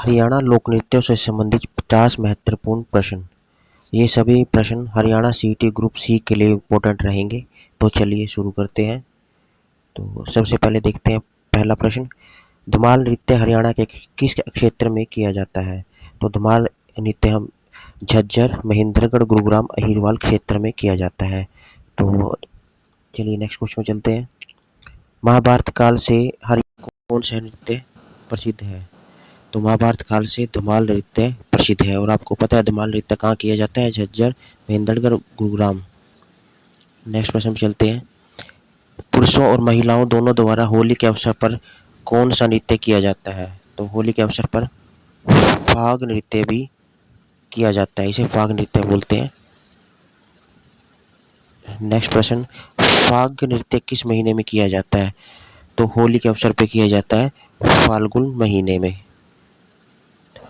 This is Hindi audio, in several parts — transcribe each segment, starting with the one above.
हरियाणा लोक नृत्यों से संबंधित 50 महत्वपूर्ण प्रश्न। ये सभी प्रश्न हरियाणा सीईटी ग्रुप सी के लिए इम्पोर्टेंट रहेंगे। तो चलिए शुरू करते हैं। तो सबसे पहले देखते हैं पहला प्रश्न, धमाल नृत्य हरियाणा के किस क्षेत्र में किया जाता है? तो धमाल नृत्य हम झज्जर, महेंद्रगढ़, गुरुग्राम, अहिरवाल क्षेत्र में किया जाता है। तो चलिए नेक्स्ट क्वेश्चन में चलते हैं। महाभारत काल से हरियाणा को कौन सा नृत्य प्रसिद्ध है? तो महाभारत काल से धमाल नृत्य प्रसिद्ध है। और आपको पता है धमाल नृत्य कहाँ किया जाता है? झज्जर, महेंद्रगढ़, गुरुग्राम। नेक्स्ट प्रश्न पे चलते हैं। पुरुषों और महिलाओं दोनों द्वारा होली के अवसर पर कौन सा नृत्य किया जाता है? तो होली के अवसर पर फाग नृत्य भी किया जाता है, इसे फाग नृत्य बोलते हैं। नेक्स्ट प्रश्न, फाग नृत्य किस महीने में किया जाता है? तो होली के अवसर पर किया जाता है फाल्गुन महीने में।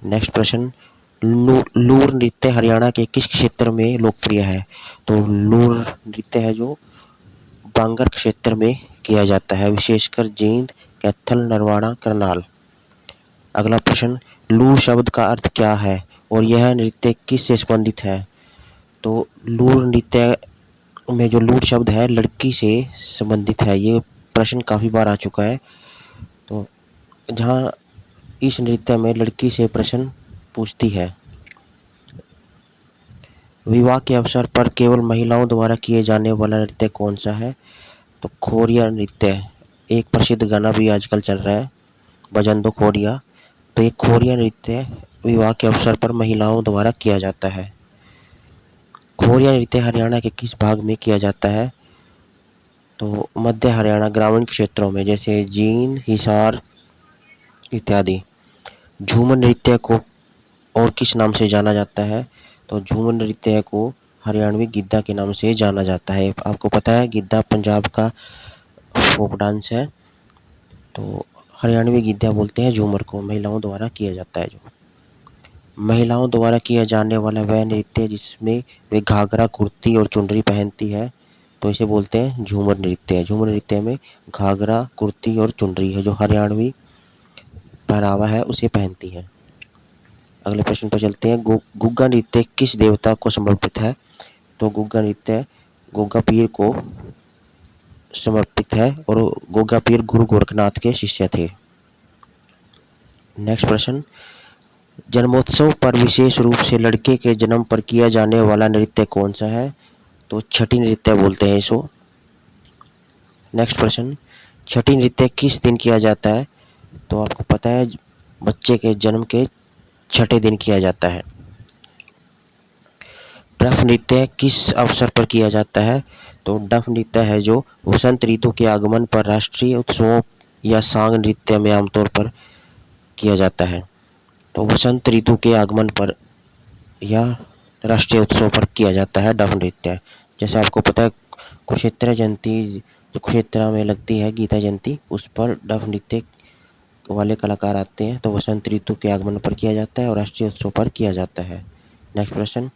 नेक्स्ट प्रश्न, लूर नृत्य हरियाणा के किस क्षेत्र में लोकप्रिय है? तो लूर नृत्य है जो बांगर क्षेत्र में किया जाता है, विशेषकर जींद, कैथल, नरवाड़ा, करनाल। अगला प्रश्न, लूर शब्द का अर्थ क्या है और यह नृत्य किस से संबंधित है? तो लूर नृत्य में जो लूर शब्द है लड़की से संबंधित है। ये प्रश्न काफ़ी बार आ चुका है। तो जहाँ इस नृत्य में लड़की से प्रश्न पूछती है। विवाह के अवसर पर केवल महिलाओं द्वारा किए जाने वाला नृत्य कौन सा है? तो खोरिया नृत्य। एक प्रसिद्ध गाना भी आजकल चल रहा है, भजन दो खोरिया। तो ये खोरिया नृत्य विवाह के अवसर पर महिलाओं द्वारा किया जाता है। खोरिया नृत्य हरियाणा के किस भाग में किया जाता है? तो मध्य हरियाणा ग्रामीण क्षेत्रों में, जैसे जींद, हिसार इत्यादि। झूमर नृत्य को और किस नाम से जाना जाता है? तो झूमर नृत्य को हरियाणवी गिद्धा के नाम से जाना जाता है। आपको पता है गिद्धा पंजाब का फोक डांस है। तो हरियाणवी गिद्धा बोलते हैं झूमर को, महिलाओं द्वारा किया जाता है। जो महिलाओं द्वारा किया जाने वाला वह नृत्य जिसमें वे घाघरा, कुर्ती और चुनरी पहनती है, तो इसे बोलते हैं झूमर नृत्य। झूमर नृत्य में घाघरा, कुर्ती और चुनरी है, जो हरियाणवी पहनावा है उसे पहनती है। अगले प्रश्न पर चलते हैं। गुग्गा नृत्य किस देवता को समर्पित है? तो गुग्गा नृत्य गोगा पीर को समर्पित है और गोगा पीर गुरु गोरखनाथ के शिष्य थे। नेक्स्ट प्रश्न, जन्मोत्सव पर विशेष रूप से लड़के के जन्म पर किया जाने वाला नृत्य कौन सा है? तो छठी नृत्य बोलते हैं इसको। नेक्स्ट प्रश्न, छठी नृत्य किस दिन किया जाता है? तो आपको पता है बच्चे के जन्म के छठे दिन किया जाता है। डफ नृत्य किस अवसर पर किया जाता है? तो डफ नृत्य है जो वसंत ऋतु के आगमन पर राष्ट्रीय उत्सवों या सांग नृत्य में आमतौर पर किया जाता है। तो वसंत ऋतु के आगमन पर या राष्ट्रीय उत्सव पर किया जाता है डफ नृत्य। जैसे आपको पता है कुरुक्षेत्र जयंती जो कुरुक्षेत्र में लगती है, गीता जयंती, उस पर डफ नृत्य वाले कलाकार आते हैं। तो वसंत ऋतु के आगमन पर किया जाता है और राष्ट्रीय उत्सव पर किया जाता है। नेक्स्ट प्रश्न,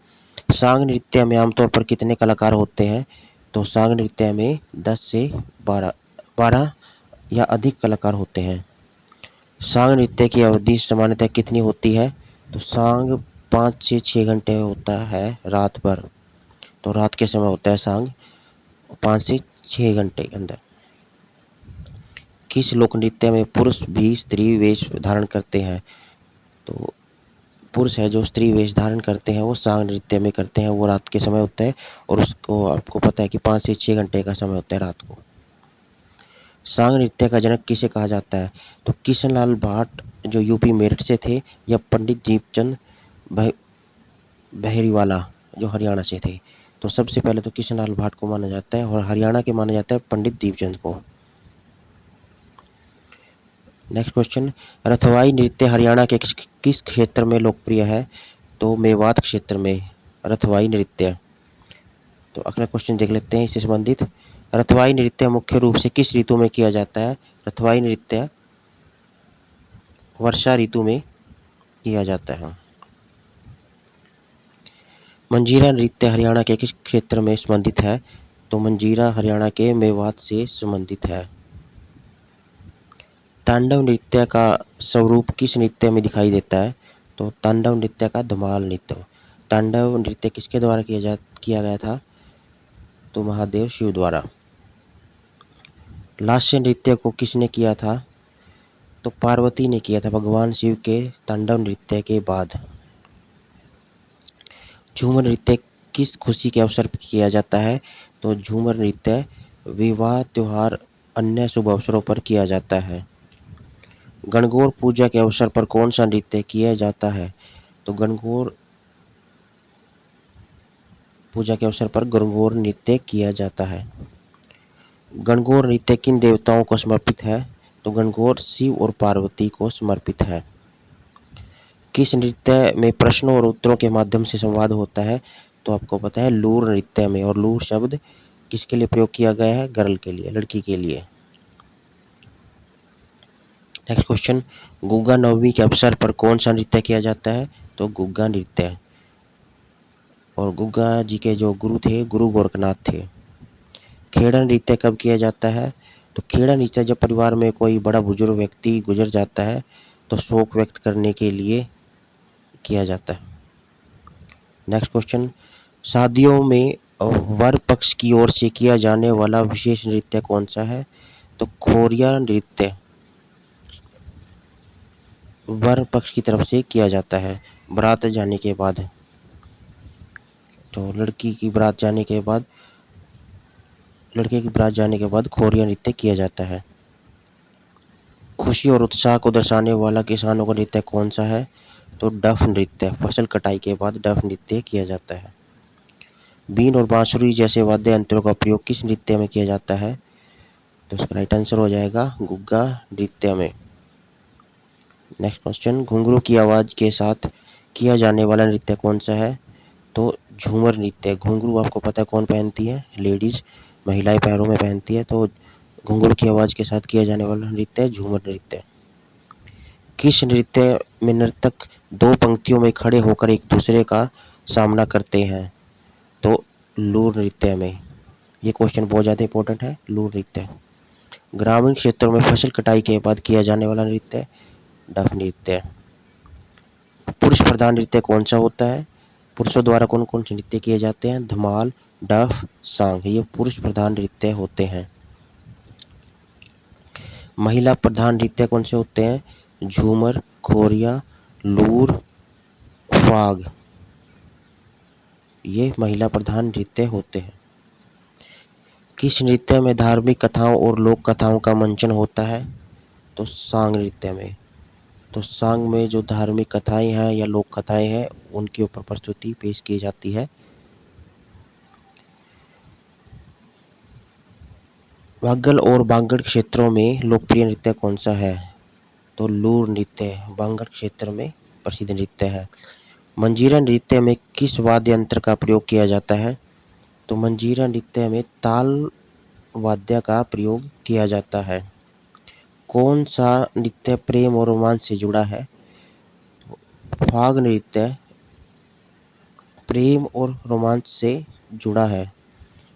सांग नृत्य में आमतौर पर कितने कलाकार होते हैं? तो सांग नृत्य में 10 से 12 या अधिक कलाकार होते हैं। सांग नृत्य की अवधि सामान्यतः कितनी होती है? तो सांग 5 से 6 घंटे होता है रात भर। तो रात के समय होता है सांग 5 से 6 घंटे के अंदर। किस लोक नृत्य में पुरुष भी स्त्री वेश धारण करते हैं? तो पुरुष है जो स्त्री वेश धारण करते हैं वो सांग नृत्य में करते हैं, वो रात के समय होता है और उसको आपको पता है कि 5 से 6 घंटे का समय होता है रात को। सांग नृत्य का जनक किसे कहा जाता है? तो किशन-लाल भाट जो यूपी मेरठ से थे, या पंडित दीपचंद बहरीवाला जो हरियाणा से थे। तो सबसे पहले तो किशन-लाल भाट को माना जाता है और हरियाणा के माना जाता है पंडित दीपचंद को। नेक्स्ट क्वेश्चन, रथवाई नृत्य हरियाणा के किस क्षेत्र में लोकप्रिय है? तो मेवात क्षेत्र में रथवाई नृत्य। तो अगला क्वेश्चन देख लेते हैं इससे संबंधित। रथवाई नृत्य मुख्य रूप से किस ऋतु में किया जाता है? रथवाई नृत्य वर्षा ऋतु में किया जाता है। मंजीरा नृत्य हरियाणा के किस क्षेत्र में संबंधित है? तो मंजीरा हरियाणा के मेवात से संबंधित है। तांडव नृत्य का स्वरूप किस नृत्य में दिखाई देता है? तो तांडव नृत्य का धमाल नृत्य। तांडव नृत्य किसके द्वारा किया गया था? तो महादेव शिव द्वारा। लास्य नृत्य को किसने किया था? तो पार्वती ने किया था भगवान शिव के तांडव नृत्य के बाद। झूमर नृत्य किस खुशी के अवसर पर किया जाता है? तो झूमर नृत्य विवाह, त्योहार, अन्य शुभ अवसरों पर किया जाता है। गणगौर पूजा के अवसर पर कौन सा नृत्य किया जाता है? तो गणगौर पूजा के अवसर पर गणगौर नृत्य किया जाता है। गणगौर नृत्य किन देवताओं को समर्पित है? तो गणगौर शिव और पार्वती को समर्पित है। किस नृत्य में प्रश्नों और उत्तरों के माध्यम से संवाद होता है? तो आपको पता है लूर नृत्य में। और लूर शब्द किसके लिए प्रयोग किया गया है? गर्ल के लिए, लड़की के लिए। नेक्स्ट क्वेश्चन, गुग्गा नवमी के अवसर पर कौन सा नृत्य किया जाता है? तो गुग्गा नृत्य। और गुग्गा जी के जो गुरु थे, गुरु गोरखनाथ थे। खेड़ा नृत्य कब किया जाता है? तो खेड़ा नृत्य जब परिवार में कोई बड़ा बुजुर्ग व्यक्ति गुजर जाता है तो शोक व्यक्त करने के लिए किया जाता है। नेक्स्ट क्वेश्चन, शादियों में वर पक्ष की ओर से किया जाने वाला विशेष नृत्य कौन सा है? तो खोरिया नृत्य वर पक्ष की तरफ से किया जाता है बारात जाने के बाद। तो लड़के की बारात जाने के बाद खोरिया नृत्य किया जाता है। खुशी और उत्साह को दर्शाने वाला किसानों का नृत्य कौन सा है? तो डफ नृत्य। फसल कटाई के बाद डफ नृत्य किया जाता है। बीन और बांसुरी जैसे वाद्य यंत्रों का प्रयोग किस नृत्य में किया जाता है? तो इसका राइट आंसर हो जाएगा गुग्गा नृत्य में। नेक्स्ट क्वेश्चन, घुंघरू की आवाज के साथ किया जाने वाला नृत्य कौन सा है? तो झूमर नृत्य। घुंघरू आपको पता है कौन पहनती है? लेडीज, महिलाएं पैरों में पहनती है। तो घुंघरू की आवाज के साथ किया जाने वाला नृत्य झूमर नृत्य। किस नृत्य में नर्तक दो पंक्तियों में खड़े होकर एक दूसरे का सामना करते हैं? तो लूर नृत्य में। ये क्वेश्चन बहुत ज़्यादा इंपॉर्टेंट है, लूर नृत्य। ग्रामीण क्षेत्रों में फसल कटाई के बाद किया जाने वाला नृत्य डफ नृत्य। पुरुष प्रधान नृत्य कौन सा होता है? पुरुषों द्वारा कौन कौन से नृत्य किए जाते हैं? धमाल, डफ, सांग, ये पुरुष प्रधान नृत्य होते हैं। महिला प्रधान नृत्य कौन से होते हैं? झूमर, खोरिया, लूर, फाग, ये महिला प्रधान नृत्य होते हैं। किस नृत्य में धार्मिक कथाओं और लोक कथाओं का मंचन होता है? तो सांग नृत्य में। तो सांग में जो धार्मिक कथाएं हैं या लोक कथाएं हैं उनके ऊपर प्रस्तुति पेश की जाती है। वागल और बांगड़ क्षेत्रों में लोकप्रिय नृत्य कौन सा है? तो लूर नृत्य बांगड़ क्षेत्र में प्रसिद्ध नृत्य है। मंजीरा नृत्य में किस वाद्य यंत्र का प्रयोग किया जाता है? तो मंजीरा नृत्य में ताल वाद्य का प्रयोग किया जाता है। कौन सा नृत्य प्रेम और रोमांच से जुड़ा है? फाग नृत्य प्रेम और रोमांच से जुड़ा है।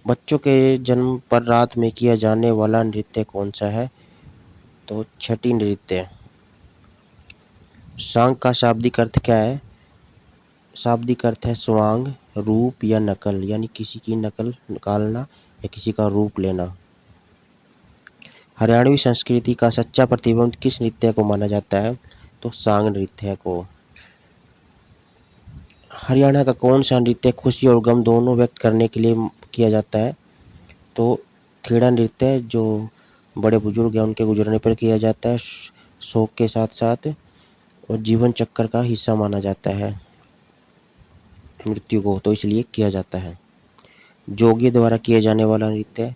बच्चों के जन्म पर रात में किया जाने वाला नृत्य कौन सा है? तो छठी नृत्य। सांग का शाब्दिक अर्थ क्या है? शाब्दिक अर्थ है स्वांग, रूप या नकल, यानी किसी की नकल निकालना या किसी का रूप लेना। हरियाणवी संस्कृति का सच्चा प्रतिबिंब किस नृत्य को माना जाता है? तो सांग नृत्य को। हरियाणा का कौन सा नृत्य खुशी और गम दोनों व्यक्त करने के लिए किया जाता है? तो खेड़ा नृत्य, जो बड़े बुजुर्ग हैं उनके गुजरने पर किया जाता है, शोक के साथ साथ, और जीवन चक्र का हिस्सा माना जाता है मृत्यु को, तो इसलिए किया जाता है। जोगी द्वारा किए जाने वाला नृत्य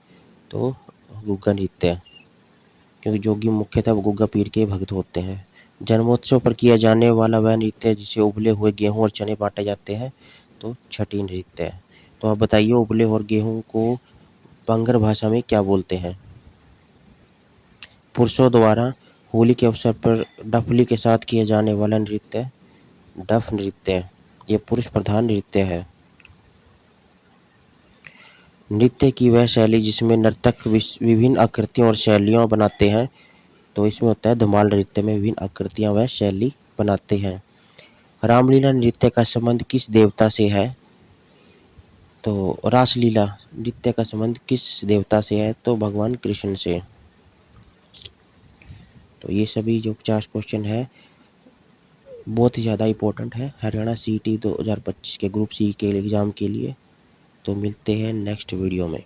तो गुग्गा नृत्य, क्योंकि जोगी मुख्यतः गुग्गा पीर के भक्त होते हैं। जन्मोत्सव पर किया जाने वाला वह नृत्य जिसे उबले हुए गेहूं और चने बांटे जाते हैं, तो छठी नृत्य। तो आप बताइए उबले और गेहूं को बांगर भाषा में क्या बोलते हैं? पुरुषों द्वारा होली के अवसर पर डफली के साथ किया जाने वाला नृत्य डफ नृत्य, ये पुरुष प्रधान नृत्य है। नृत्य की वह शैली जिसमें नर्तक विभिन्न आकृतियों और शैलियों बनाते हैं, तो इसमें होता है धमाल नृत्य में विभिन्न आकृतियां व शैली बनाते हैं। रामलीला नृत्य का संबंध किस देवता से है? तो रासलीला नृत्य का संबंध किस देवता से है? तो भगवान कृष्ण से। तो ये सभी जो 50 क्वेश्चन है बहुत ही ज़्यादा इम्पोर्टेंट है हरियाणा सीईटी 2025 के ग्रुप सी के एग्ज़ाम के लिए। तो मिलते हैं नेक्स्ट वीडियो में।